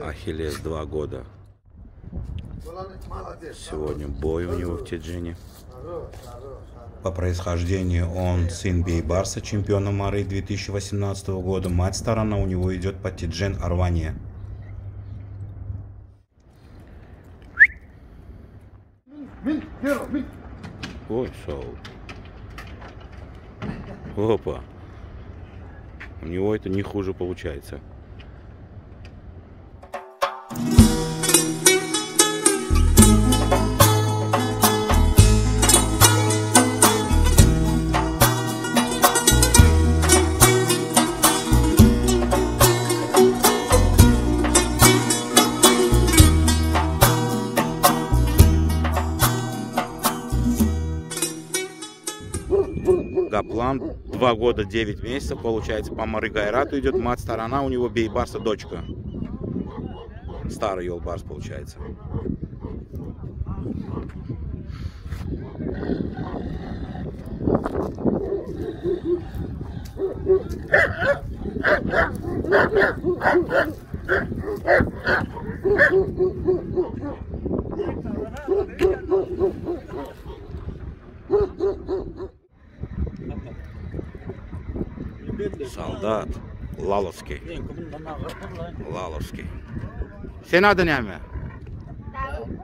Ахиллес 2 года. Сегодня бой у него в Тиджине. По происхождению он сын Бейбарса, чемпиона Мары 2018 года. Мать сторона у него идет по Тиджин Арвания. Ой, шоу. Опа. У него это не хуже получается. Гаплан 2 года 9 месяцев, получается, по Мары Гайрату идет, мать сторона, у него Бейбарса дочка. Старый Йолбарс получается. Солдат Лаловский. Лаловский. Senin adın ne mi?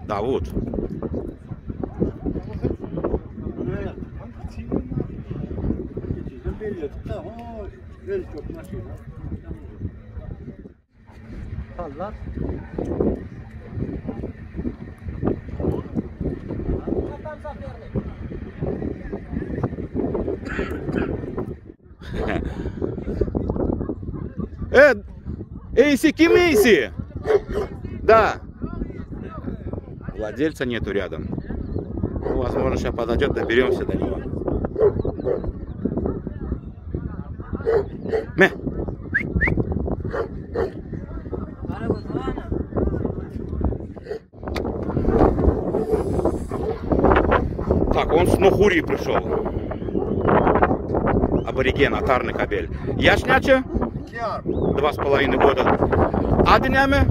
Davut. Эйси Кимейси! Да. Владельца нету рядом. Ну, возможно, сейчас подойдет, доберемся до него. Мэ. Так, он с Нохури пришел. Абориген, атарный кабель. Яшняче? 2,5 года. Адиняме?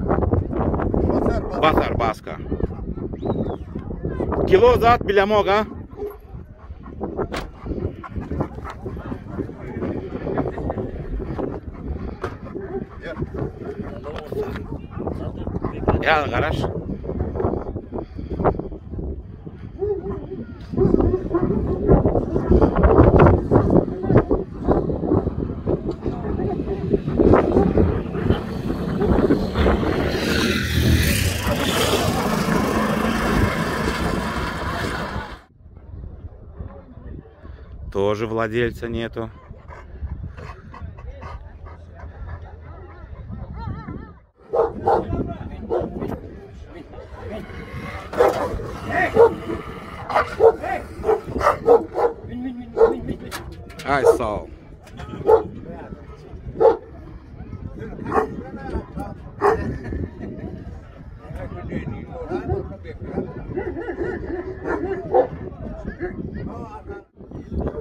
Басар, Баска. Кило зад билямога. Я гараж. Тоже владельца нету. I saw.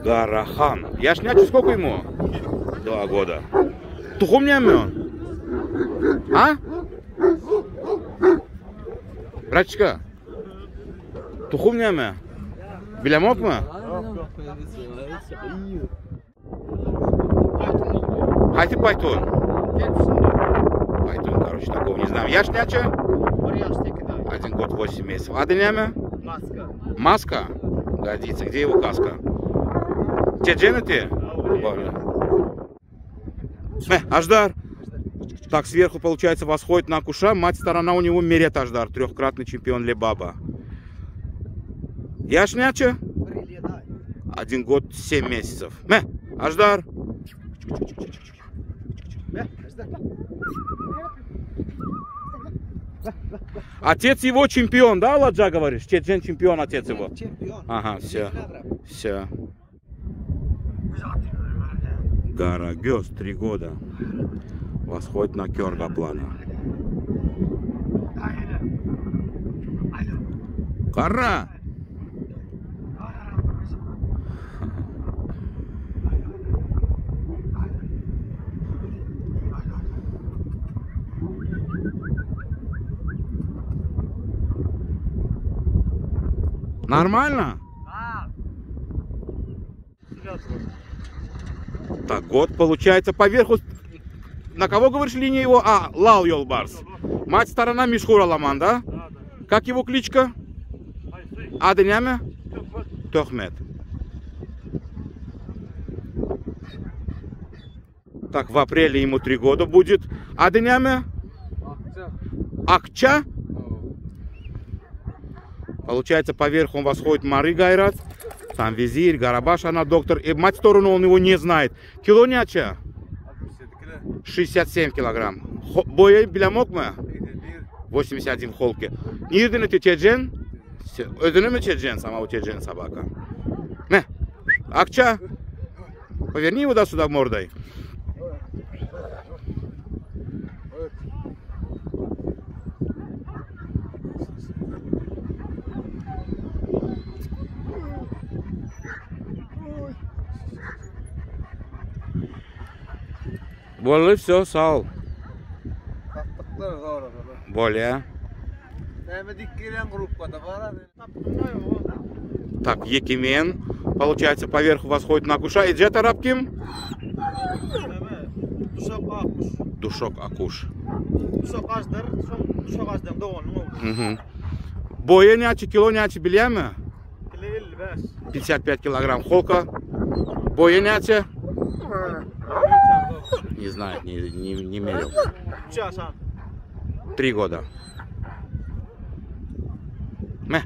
Гарахан. Я ж не знаю, сколько ему? 2 года. Тухум не он? А? Братчика. Тухум не мы? Билямок мы? Хайти Пайтон. Пайтон, короче, такого не знаю. Я ж не знаю. 1 год 8 месяцев. А ты не мы? Маска. Маска? Годится. Где его каска? Те дженеты? Аждар. Так, сверху, получается, восходит на Акуша. Мать сторона у него Мерет Аждар, 3-кратный чемпион Лебаба. Яшняче? 1 год 7 месяцев. Аждар. Отец его чемпион, да, Ладжа, говоришь? Чечен чемпион, отец его. Ага, все. Все. Гарагёс 3 года. Восходит на Кёргаплана. Кара! Нормально? Так, год получается поверху. На кого, говоришь, линия его? А, Лал Йолбарс. Мать сторона Мишхур Аламан, да? Да. Как его кличка? Аденяме? Тохмет. Так, в апреле ему 3 года будет. Аденяме? Акча? Получается, поверху он восходит Мары Гайрат. Там визирь, Гарабаш, она доктор. И мать сторону он его не знает. Кило няча? 67 килограмм. Боя билямок мы? 81 холки. Нирден это чеджен? Ödünü чеджен, сама у чеджен собака. Не. Акча? Поверни его до сюда мордой. Более все, сал. Более. Так, Екимен. Получается, поверху восходит на Акуша. И где Тарабким? Душок Акуш. Боя нячи, кило нячи бельями? 55 килограмм. Холка. Боя нячи? Не знаю, не мерил. 3 года. Мэ.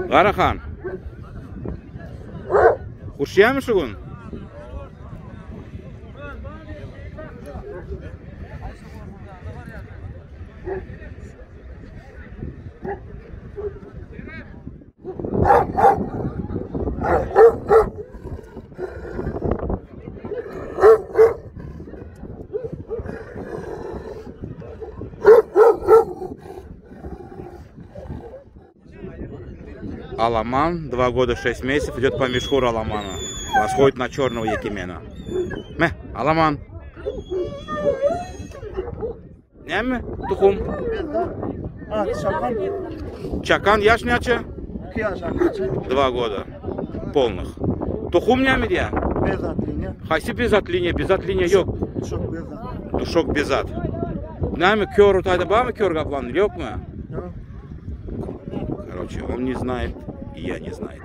Гарахан. Ушьями шугун? Аламан, 2 года 6 месяцев, идет по Мишхуру Аламана. Восходит на черного Екимена. Мэ, Аламан. Няме, тухум. Чакан яшняча? 2 года. Полных. Тухум няме дия? Хайси безат линия yok. Душок безат. Няме кёру тайда бамы кёр гаплан, yok мы? Короче, он не знает, и я не знаю.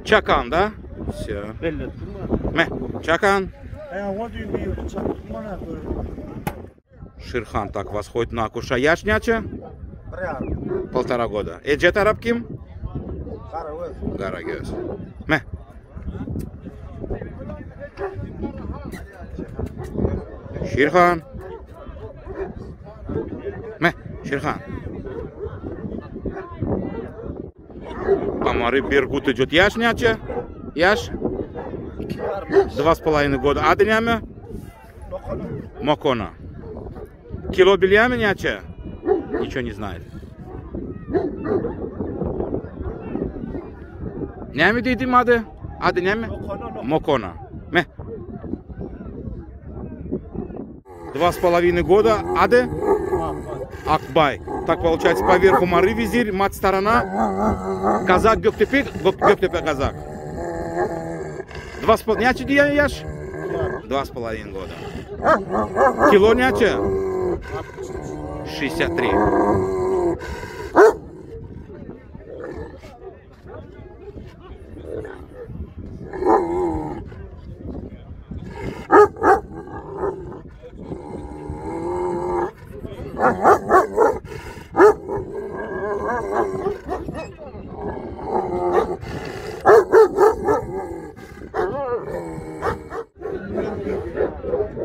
Чакан, да? Все. Мэ, Чакан. Ширхан так восходит на Акуша. Яшняча? 1,5 года. Эджет арабким? Гарагёс. Мэ. Ширхан. Мэ, Ширхан. Амары Бергут идет. Яшняча? Яш? 2,5 года. Аденяме? Мокона. Кило бельями няча? Ничего не знает. Нями дейдим ады? Аденяме? Мокона. Мэ. 2,5 года. Ады? Акбай. Так получается, поверху Мары визирь, мать сторона. Казак Göktepе, Göktepе казак. 2,5. Няча дия яш? 2,5 года. Кило няча? 63.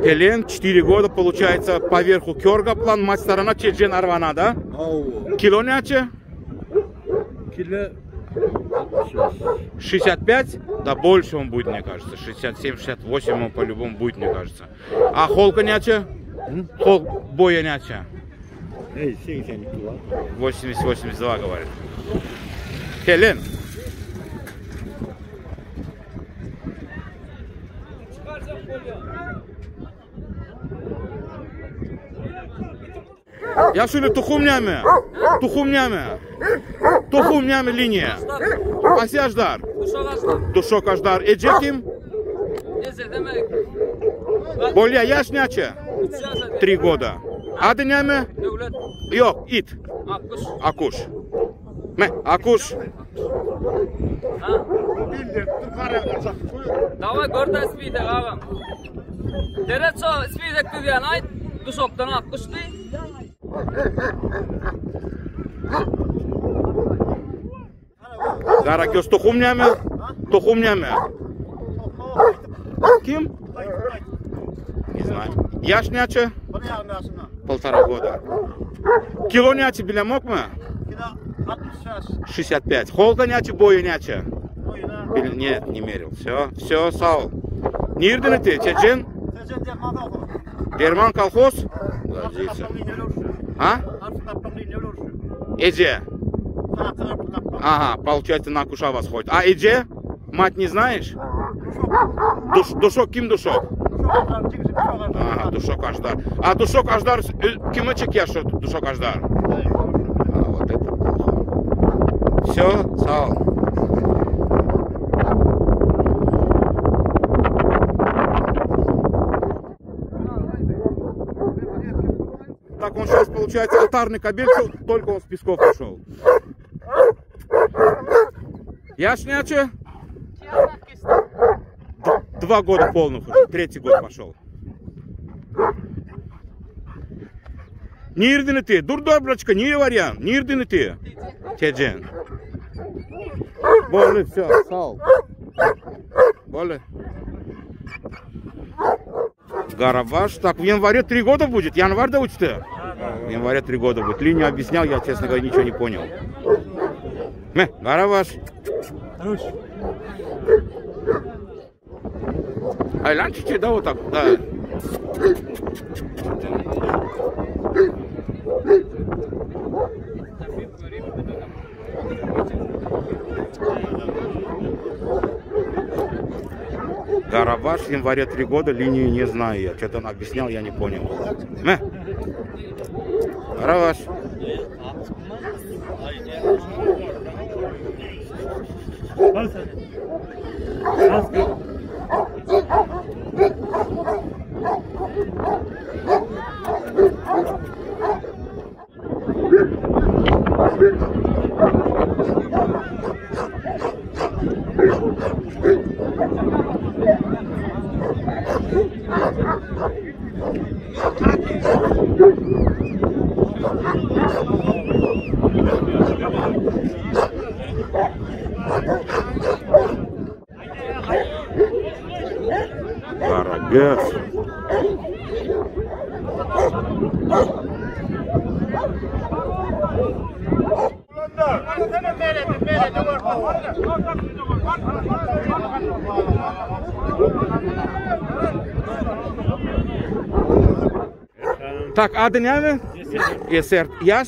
Пелен 4 года, получается, поверху Кёргаплан, мать сторона Чеджен Арвана, да? Кило няче? 65? Да больше он будет, мне кажется. 67-68 он по-любому будет, мне кажется. А холка няче? Хол боя няче? 80-82 говорит. Хелен. Я şöyle tuhumnyame. Tuhumnyame linya. Asyajdar. Dushok ajdar. Ece kim? Bolya yaş neçe? 3 года. Adı ne mi? Yok, it. Akuş. Me, akuş. Давай гордо спиде, ağam. Derecho spide kıdiyan ay. Dushoktan akuştu. Гарагёс тухумняме? Тухумняме. Ким? Не знаю. Яш няче? 1,5 года. Кило няче биля мокма? 65. Холка няче, боя няче? Нет, не мерил. Все, сау. Нирден ты, Чечен? Герман колхоз? А? Эдже? Ага, получается на Акуша вас ходит. А Эдже? Мать не знаешь? Душок, ким душок? Ага, душок аждар. А душок аждар, ким чекеш душок аждар? А, вот это плохо. Все, сау. Так он сейчас, получается, алтарный кобель, только он с Песков пошел. Яшняче? 2 года полных уже, 3-й год пошел. Нирдин ты, дурдой, брачка, не вариант, нирдин ты. Теджен. Боли, все, сал. Боли. Гарабаш. Так, в январе 3 года будет. Январь-да учите? В январе 3 года будет. Линию объяснял, я, честно говоря, ничего не понял. Гарабаш. Айлан чуть-чуть, да, вот так, да. Гарабаш в январе 3 года, линию не знаю я. Что-то он объяснял, я не понял. Гарабаш. Карагас. Так, Аденяне? Есер. Яш?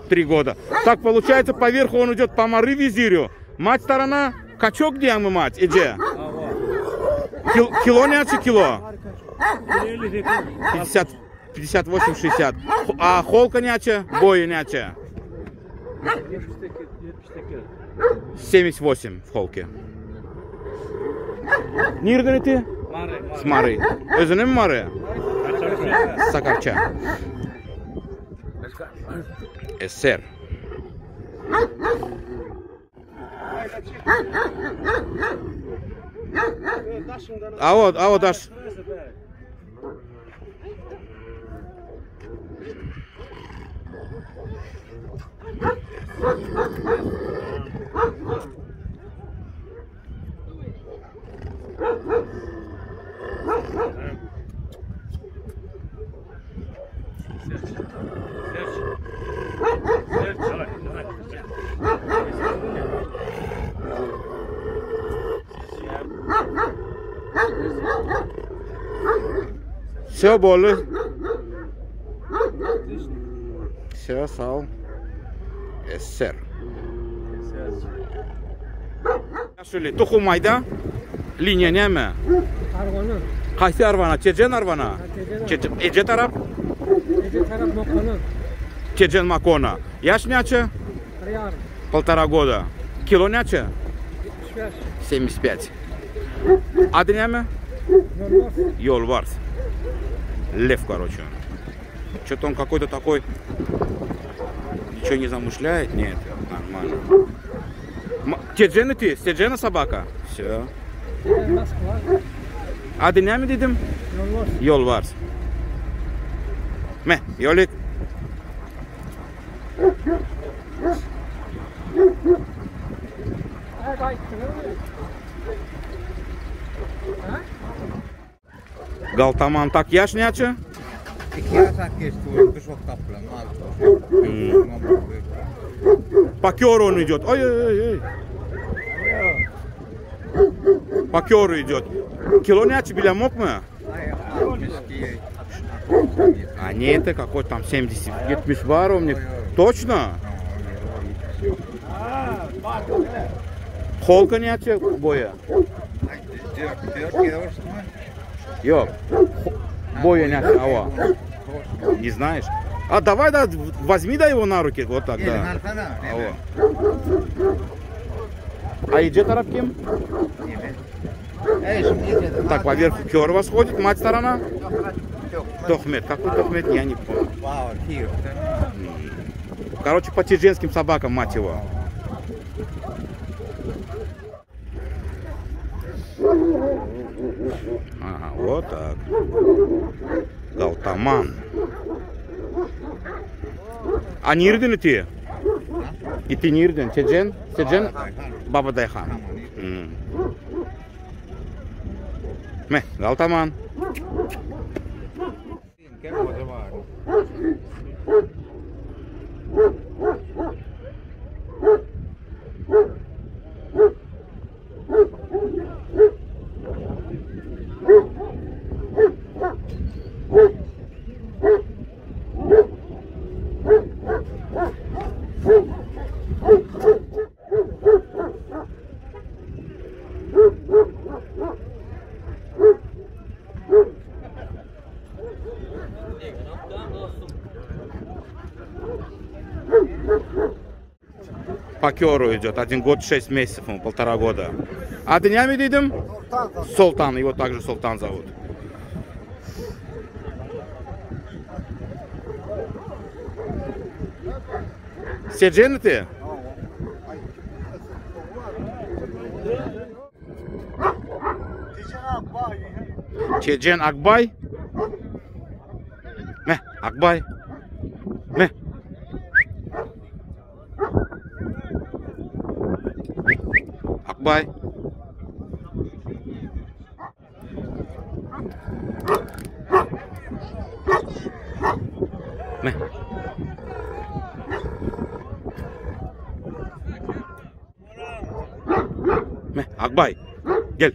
3 года. Так, получается, поверху он идет по мары визирю. Мать сторона, качок где мы мать? Иди. Кило няче кило? 58-60. А холка няче? Боя няче? 78 в холке. Нирден ты? С Мары. Özünün mü Mары? Sakarça. Eser. А вот аж. Все, Боли. Все, сал. СССР. Şöyle toxumayda liniya nemi? Arvana. Qaysi arvana? Chechen arvana? Chechen. Ece taraf? Ece taraf Makona. Chechen Makona. Yaş neçe? Riyar. 1,5 года. Kilo neçe? 75. 75. Adı nemi? Yolmaz. Yolvars. Лев, короче. Что-то он какой-то такой... Ничего не замышляет? Нет, нормально. Теджена ты? Теджена собака? Все. Moskva. Adı ne mi dedim? Yolmaz. Yolvars. Me, yolik. Galtaman tak yaş neçe? 2 yaşak geçti o kış ok kaplan. По керу он идет. Ой-ой-ой. По керу идет. Кило нячи биля мог мы? А не это какой там 70 бар у них. Точно? Холка нячи боя? Yok. Боя нячи, ава. Не знаешь? А давай, да, возьми да его на руки, вот так, да. А иди тарап кем? Так, поверху кер восходит, мать сторона? Тохмет. Какой Тохмет, я не помню. Короче, по чеченским собакам, мать его. Ага, вот так. Галтаман. А нирден ты? И ты нирден? Чечен? Чечен? Баба Дайхан. Me, Галтаман. По керу идет. 1 год 6 месяцев, ему 1,5 года. А днями дедим? Султан. Его также Султан зовут. Седжен ты? Чечен Акбай? Не, Акбай. Не. Акбай. Не. Не, Акбай. Gel.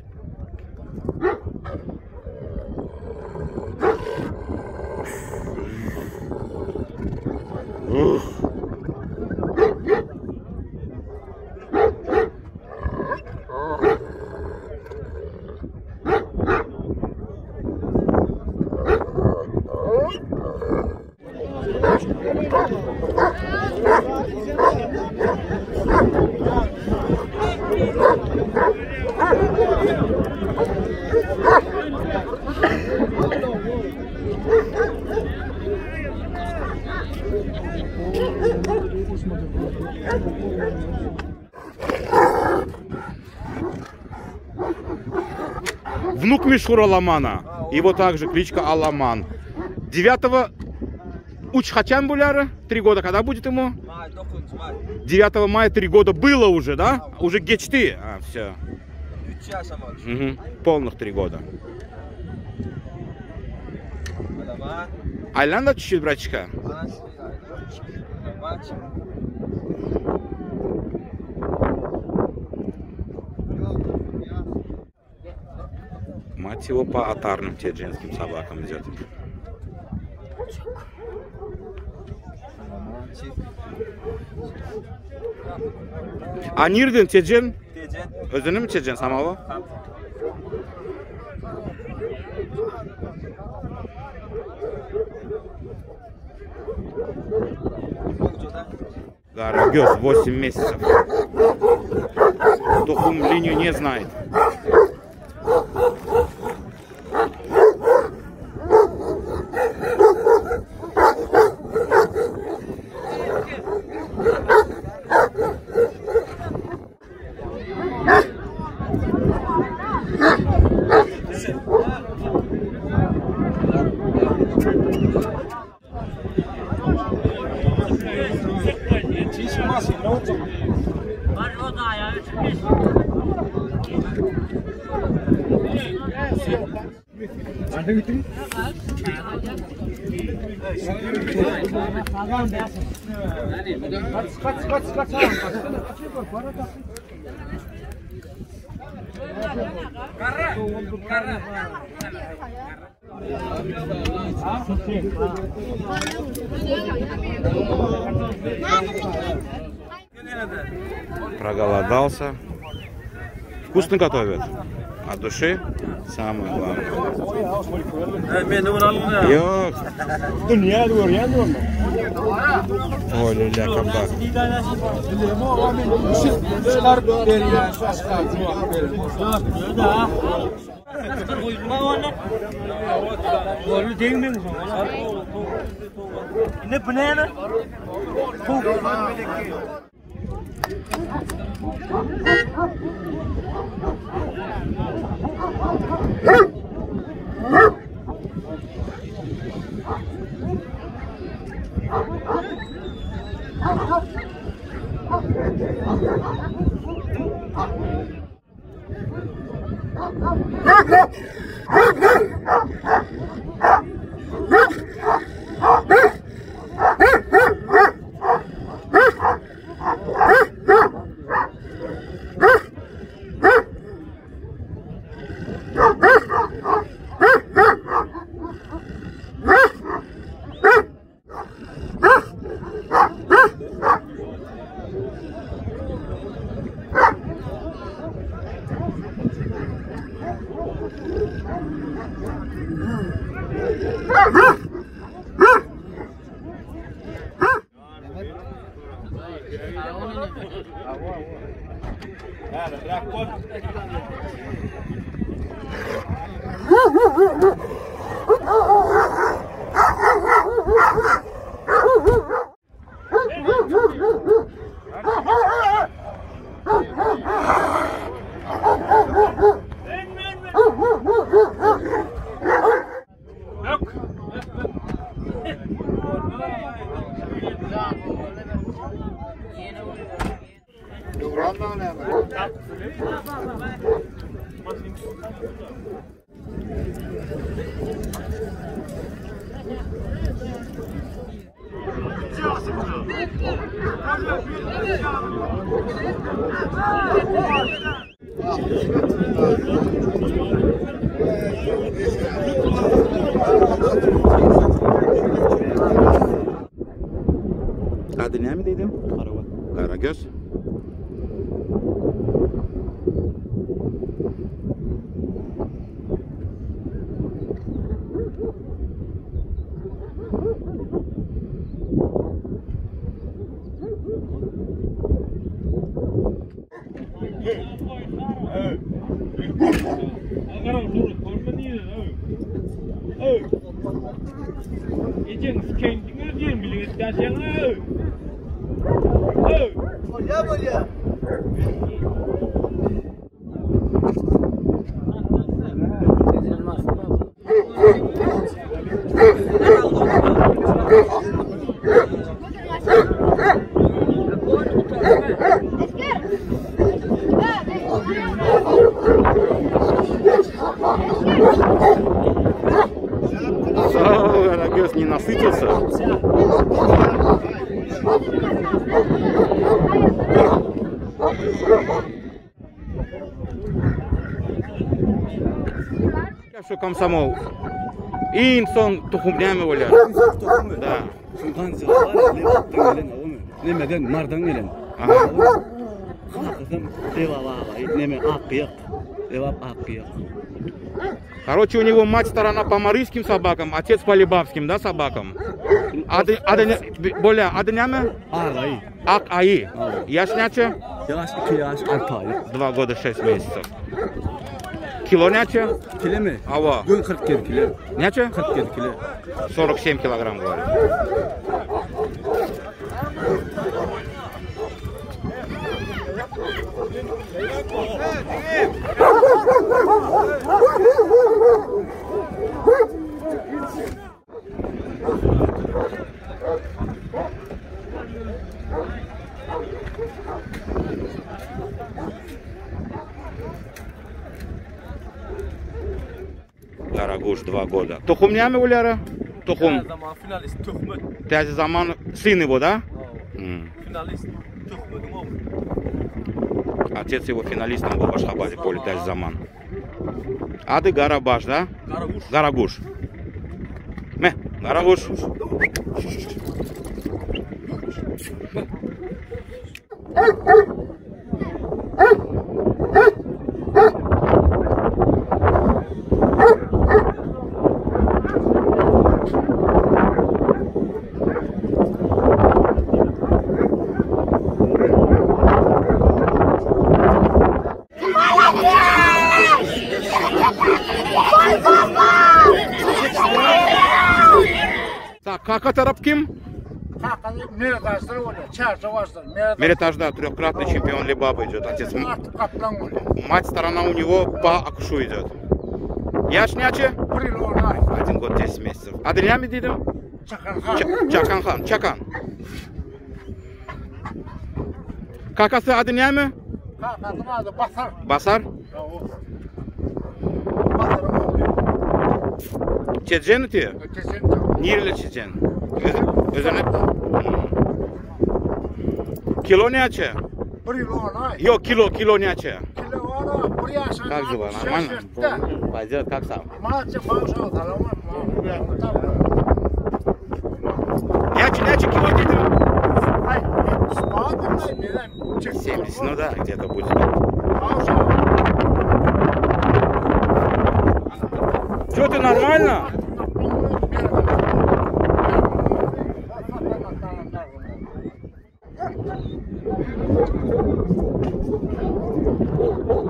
Внук Мишхура Аламана. Его также кличка Аламан. 9-го Учхачан Буляры. 3 года. Когда будет ему? 9 мая 3 года было уже, да? Уже гечты. А, все. Угу. Полных 3 года. Айланда чуть-чуть, братчика. Мать его по отарным теджинским собакам идет. А нирден теджин? Özünü mü çekeceksin Samava? Гарагёс 8 месяцев. Тухум линию не знает. Проголодался. Вкусно готовят. От души самое главное. Yok. Ой, люля кабак. Adı ne mi dedim? Karagöz. Карагёз не насытился. Наша комсомол. İnsan tohumlayamı olar. Da. Şundan zıvar, levaptan gelen onu. Nemeden mardan gelen. Kızım levava, neme akıyak. Levap akıyak. Короче, у него мать сторона по марийским собакам, отец по либавским, да, собакам. Более аднями? Ağayı. Ак аи. Яшняче? Yaş 2 yaş 6 ay. 2 года 6 месяцев. Кило няче? Kilo mi? Ава. Gün 47 kilo. Няче? 47 kilo. 47 килограмм, говорит. Карагуш 2 года. Тухумнями уляра? Тухум. Zaman finalist Tuhmut. Тязи заман сын его, да? Finalist Tuhmut mom. Отец его финалистом был в Ашхабаде, поле Тязи заман. Ады Гарабаш, да? Карагуш. Гарагуш. Гарагуш. Так, как тарап ким? Меретажда трехкратный чемпион Либаба идет. Отец. Мать сторона у него по Акушу идет. Яшняче? 1 год 10 месяцев. Адрилями дидим? Чаканхан. Чакан. Какасы адрилями? Басар. Çeçen ti? Nirle çeçen. Özene. Kilo ne açı? Yok kilo ne açı? Как дела? Нормально? Пойдет, как сам? Няче кило дедим? 70, ну да, где-то будет. Что ты нормально?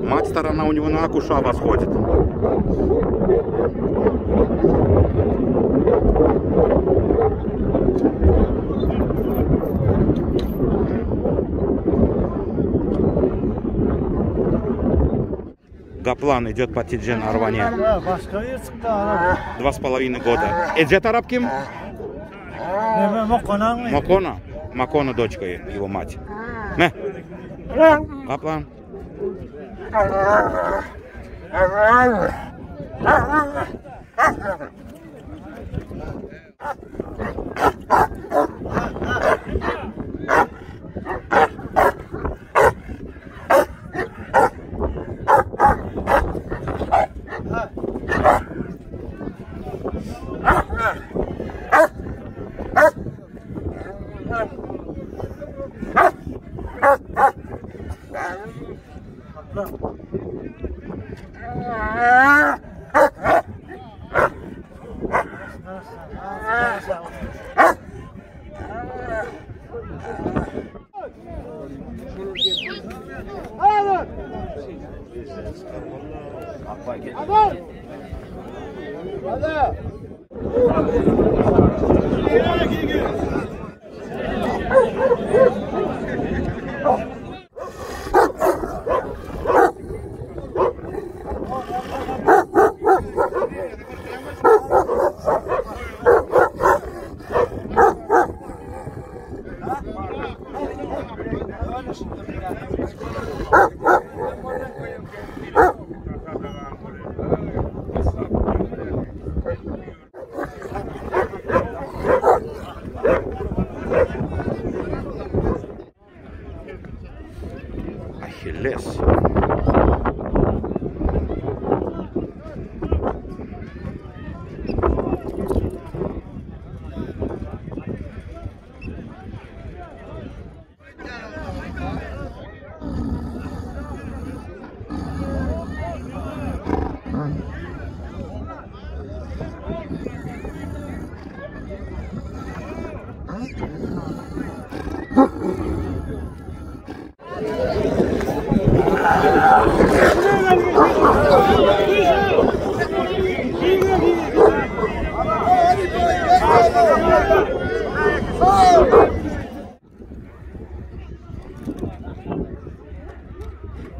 Мать сторона у него на Акуша восходит. Гаплан идет по Тиджен Арване. 2,5 года. Эджет арабким? Макона. Макона дочка его мать. Гаплан.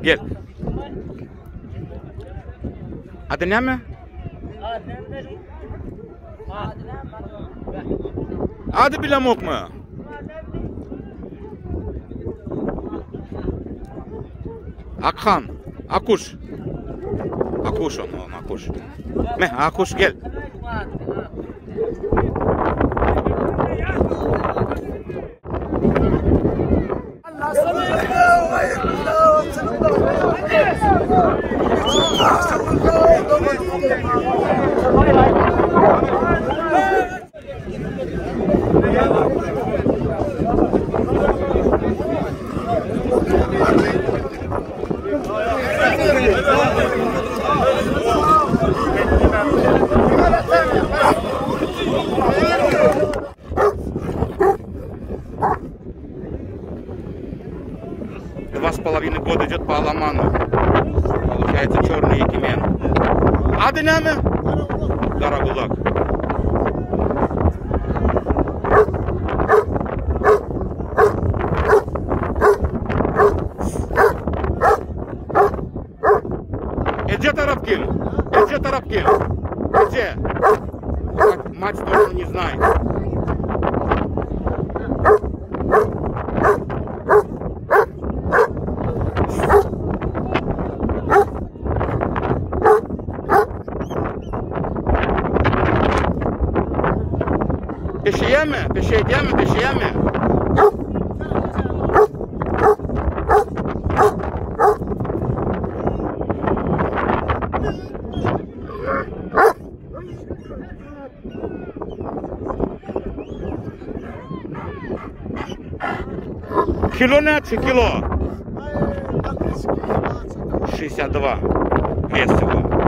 Gel. Adı ne mi? Adı bilem yok mu? Akhan, Akuş. Akuş on, Akuş. Akuş gel. Два с половиной года идет по Аламану. Получается черный Якимен. Adı ne mi? Karabulak. Где Тарапкин? Где Тарапкин? Где? Мать тоже не знает. Пешеями? Пешеями? Пешеями? Кило не кило? 62. Вес его.